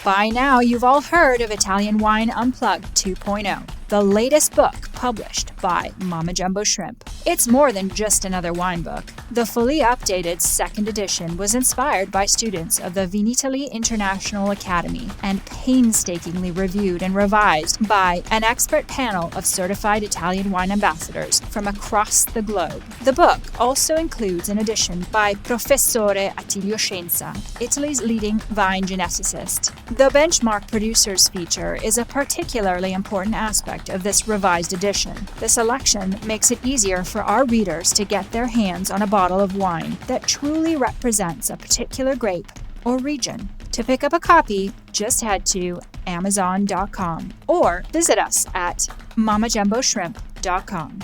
By now, you've all heard of Italian Wine Unplugged 2.0, the latest book published by Mama Jumbo Shrimp. It's more than just another wine book. The fully updated second edition was inspired by students of the Vinitaly International Academy and painstakingly reviewed and revised by an expert panel of certified Italian wine ambassadors from across the globe. The book also includes an edition by Professore Attilio Scienza, Italy's leading vine geneticist. The benchmark producers feature is a particularly important aspect of this revised edition. The selection makes it easier for our readers to get their hands on a bottle of wine that truly represents a particular grape or region. To pick up a copy, just head to Amazon.com or visit us at mamajumboshrimp.com.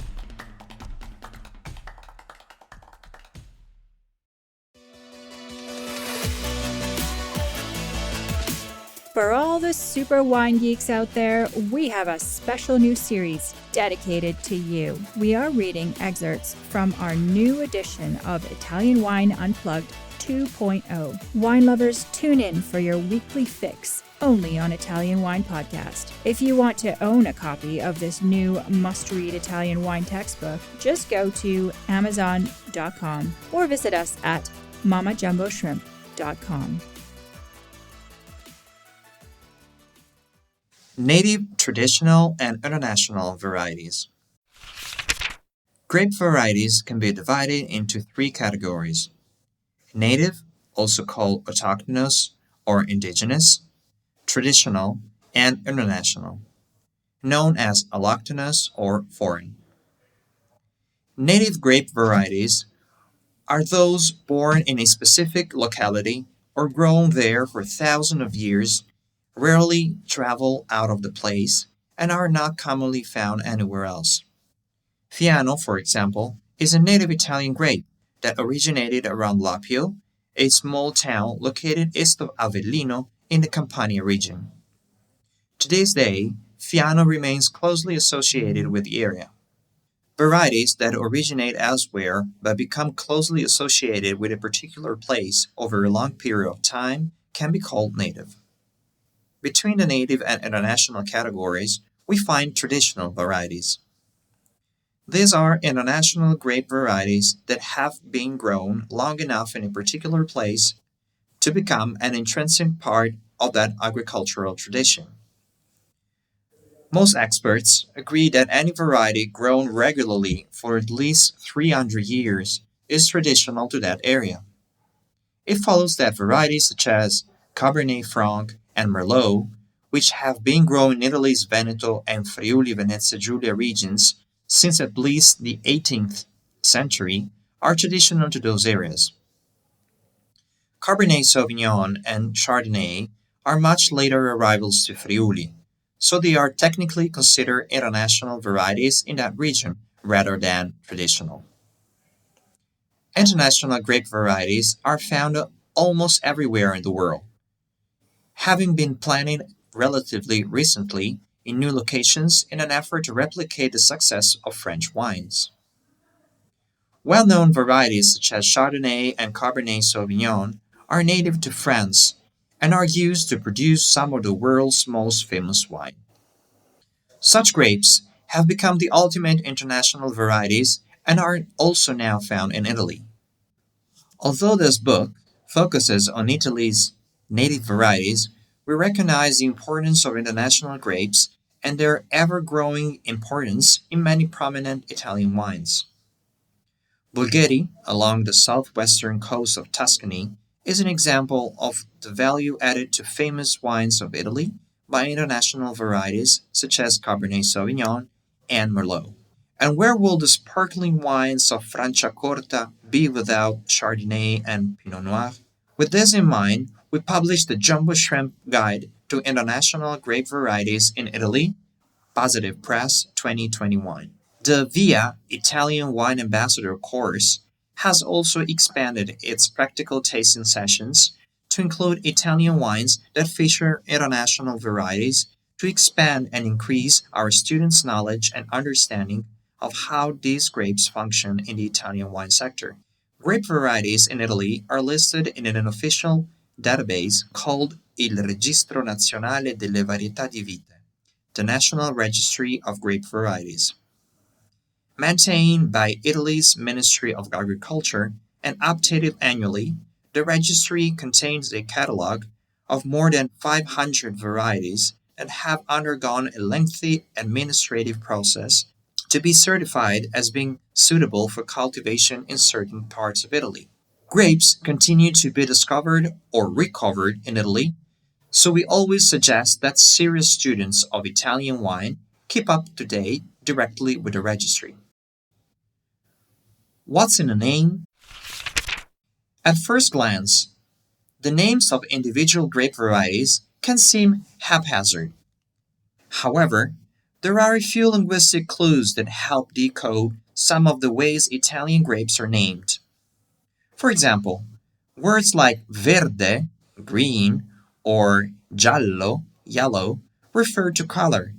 For all the super wine geeks out there, we have a special new series dedicated to you. We are reading excerpts from our new edition of Italian Wine Unplugged 2.0. Wine lovers, tune in for your weekly fix only on Italian Wine Podcast. If you want to own a copy of this new must-read Italian wine textbook, just go to Amazon.com or visit us at mamajumboshrimp.com. Native, traditional, and international varieties. Grape varieties can be divided into three categories: native, also called autochthonous or indigenous, traditional, and international, known as allochthonous or foreign. Native grape varieties are those born in a specific locality or grown there for thousands of years, rarely travel out of the place, and are not commonly found anywhere else. Fiano, for example, is a native Italian grape that originated around Lapio, a small town located east of Avellino in the Campania region. To this day, Fiano remains closely associated with the area. Varieties that originate elsewhere but become closely associated with a particular place over a long period of time can be called native. Between the native and international categories, we find traditional varieties. These are international grape varieties that have been grown long enough in a particular place to become an intrinsic part of that agricultural tradition. Most experts agree that any variety grown regularly for at least 300 years is traditional to that area. It follows that varieties such as Cabernet Franc and Merlot, which have been grown in Italy's Veneto and Friuli Venezia Giulia regions since at least the 18th century, are traditional to those areas. Cabernet Sauvignon and Chardonnay are much later arrivals to Friuli, so they are technically considered international varieties in that region rather than traditional. International grape varieties are found almost everywhere in the world, having been planted relatively recently in new locations in an effort to replicate the success of French wines. Well-known varieties such as Chardonnay and Cabernet Sauvignon are native to France and are used to produce some of the world's most famous wine. Such grapes have become the ultimate international varieties and are also now found in Italy. Although this book focuses on Italy's native varieties, we recognize the importance of international grapes and their ever-growing importance in many prominent Italian wines. Bulgari, along the southwestern coast of Tuscany, is an example of the value added to famous wines of Italy by international varieties such as Cabernet Sauvignon and Merlot. And where will the sparkling wines of Franciacorta be without Chardonnay and Pinot Noir? With this in mind, we published the Jumbo Shrimp Guide to International Grape Varieties in Italy, Positive Press 2021. The VIA Italian Wine Ambassador course has also expanded its practical tasting sessions to include Italian wines that feature international varieties to expand and increase our students' knowledge and understanding of how these grapes function in the Italian wine sector. Grape varieties in Italy are listed in an official database called Il Registro Nazionale delle Varietà di Vite, the National Registry of Grape Varieties. Maintained by Italy's Ministry of Agriculture and updated annually, the registry contains a catalog of more than 500 varieties that have undergone a lengthy administrative process to be certified as being suitable for cultivation in certain parts of Italy. Grapes continue to be discovered or recovered in Italy, so we always suggest that serious students of Italian wine keep up to date directly with the registry. What's in a name? At first glance, the names of individual grape varieties can seem haphazard. However, there are a few linguistic clues that help decode some of the ways Italian grapes are named. For example, words like verde, green, or giallo, yellow, refer to color.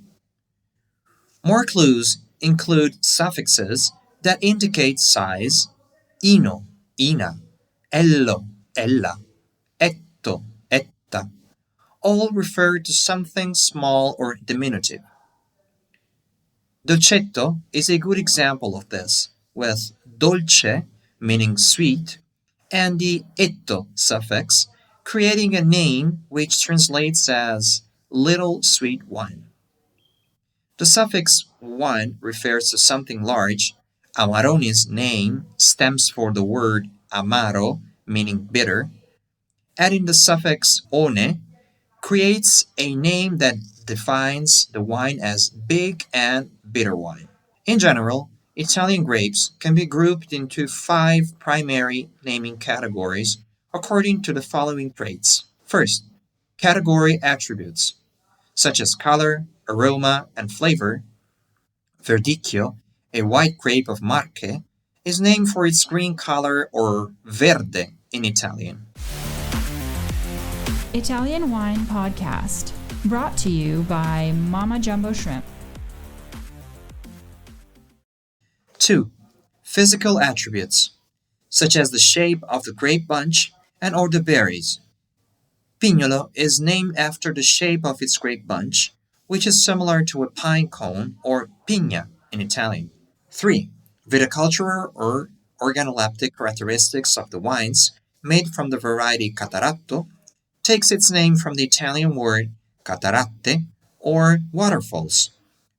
More clues include suffixes that indicate size, ino, ina, ello, ella, etto, etta, all refer to something small or diminutive. Dolcetto is a good example of this, with dolce meaning sweet and the etto suffix creating a name which translates as little sweet wine. The suffix wine refers to something large. Amaroni's name stems from the word amaro, meaning bitter. Adding the suffix one creates a name that defines the wine as big and bitter wine. In general, Italian grapes can be grouped into 5 primary naming categories according to the following traits. First, category attributes, such as color, aroma, and flavor. Verdicchio, a white grape of Marche, is named for its green color, or verde in Italian. Italian Wine Podcast, brought to you by Mama Jumbo Shrimp. 2. Physical attributes, such as the shape of the grape bunch and or the berries. Pignolo is named after the shape of its grape bunch, which is similar to a pine cone, or pigna in Italian. 3. Viticultural or organoleptic characteristics of the wines made from the variety Cataratto takes its name from the Italian word cataratte, or waterfalls,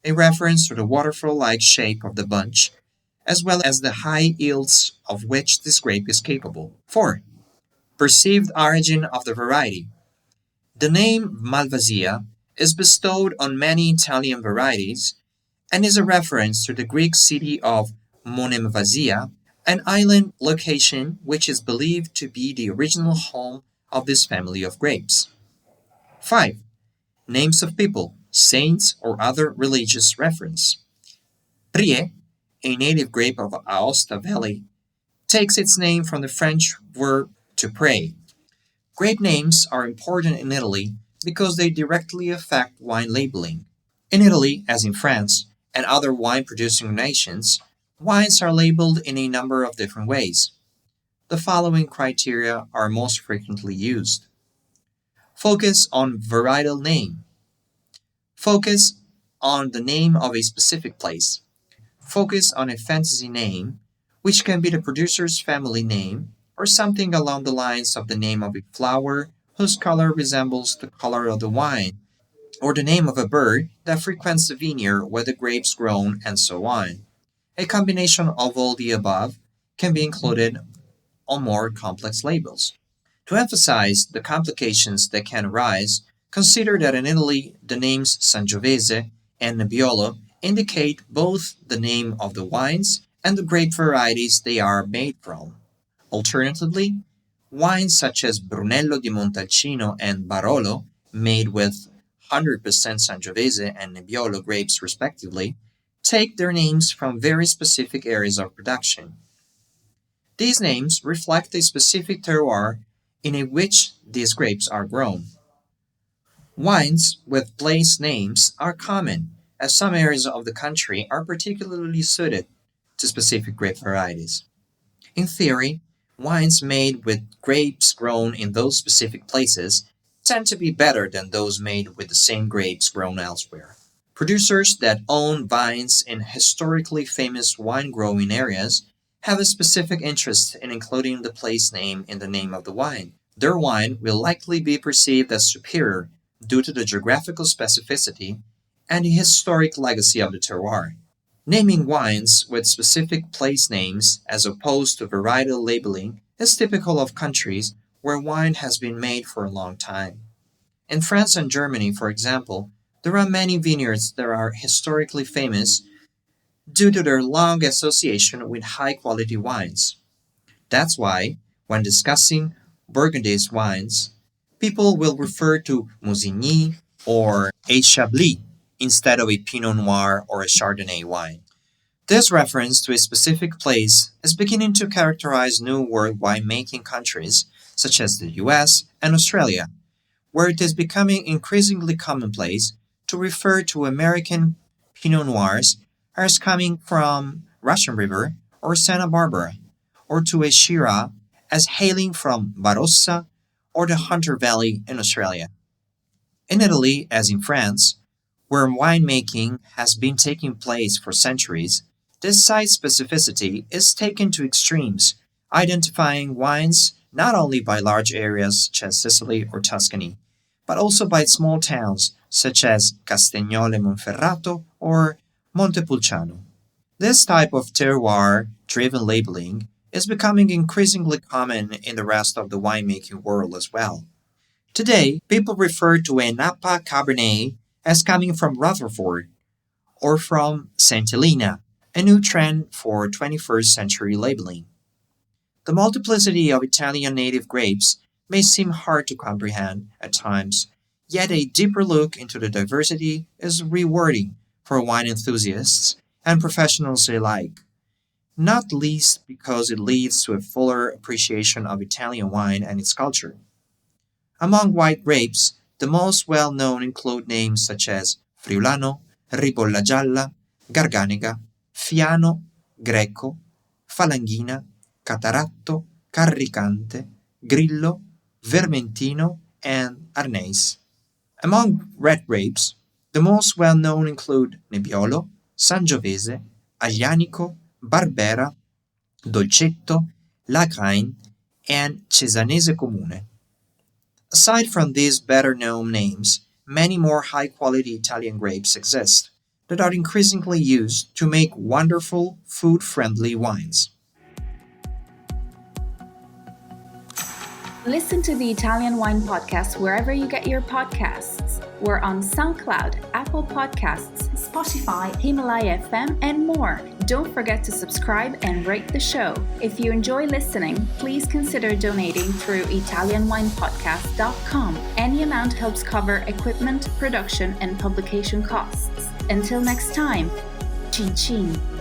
a reference to the waterfall-like shape of the bunch, as well as the high yields of which this grape is capable. 4. Perceived origin of the variety. The name Malvasia is bestowed on many Italian varieties and is a reference to the Greek city of Monemvasia, an island location which is believed to be the original home of this family of grapes. 5. Names of people, saints, or other religious reference. Brie, a native grape of Aosta Valley, takes its name from the French verb to pray. Grape names are important in Italy because they directly affect wine labeling. In Italy, as in France, and other wine-producing nations, wines are labeled in a number of different ways. The following criteria are most frequently used. Focus on varietal name. Focus on the name of a specific place. Focus on a fantasy name, which can be the producer's family name or something along the lines of the name of a flower whose color resembles the color of the wine, or the name of a bird that frequents the vineyard where the grapes grown, and so on. A combination of all the above can be included on more complex labels. To emphasize the complications that can arise, consider that in Italy the names Sangiovese and Nebbiolo indicate both the name of the wines and the grape varieties they are made from. Alternatively, wines such as Brunello di Montalcino and Barolo, made with 100% Sangiovese and Nebbiolo grapes respectively, take their names from very specific areas of production. These names reflect a specific terroir in which these grapes are grown. Wines with place names are common, as some areas of the country are particularly suited to specific grape varieties. In theory, Wines made with grapes grown in those specific places tend to be better than those made with the same grapes grown elsewhere. Producers that own vines in historically famous wine growing areas have a specific interest in including the place name in the name of the wine. Their wine will likely be perceived as superior due to the geographical specificity and the historic legacy of the terroir. Naming wines with specific place names as opposed to varietal labeling is typical of countries where wine has been made for a long time. In France and Germany, for example, there are many vineyards that are historically famous due to their long association with high quality wines. That's why, when discussing Burgundies wines, people will refer to Musigny or a Chablis instead of a Pinot Noir or a Chardonnay wine. This reference to a specific place is beginning to characterize New World winemaking countries such as the US and Australia, where it is becoming increasingly commonplace to refer to American Pinot Noirs as coming from Russian River or Santa Barbara, or to a Shiraz as hailing from Barossa or the Hunter Valley in Australia. In Italy, as in France, where winemaking has been taking place for centuries, this site specificity is taken to extremes, identifying wines not only by large areas such as Sicily or Tuscany, but also by small towns such as Castagnole Monferrato or Montepulciano. This type of terroir driven labeling is becoming increasingly common in the rest of the winemaking world as well. Today, people refer to a Napa Cabernet as coming from Rutherford or from St. Helena, a new trend for 21st century labeling. The multiplicity of Italian native grapes may seem hard to comprehend at times, yet a deeper look into the diversity is rewarding for wine enthusiasts and professionals alike, not least because it leads to a fuller appreciation of Italian wine and its culture. Among white grapes, the most well known include names such as Friulano, Ribolla Gialla, Garganega, Fiano, Greco, Falanghina, Cataratto, Carricante, Grillo, Vermentino, and Arneis. Among red grapes, the most well known include Nebbiolo, Sangiovese, Aglianico, Barbera, Dolcetto, Lagrein, and Cesanese Comune. Aside from these better known names, many more high quality Italian grapes exist that are increasingly used to make wonderful, food friendly wines. Listen to the Italian Wine Podcast wherever you get your podcasts. We're on SoundCloud, Apple Podcasts, Spotify, Himalaya FM, and more. Don't forget to subscribe and rate the show. If you enjoy listening, please consider donating through ItalianWinePodcast.com. Any amount helps cover equipment, production, and publication costs. Until next time, Cin Cin.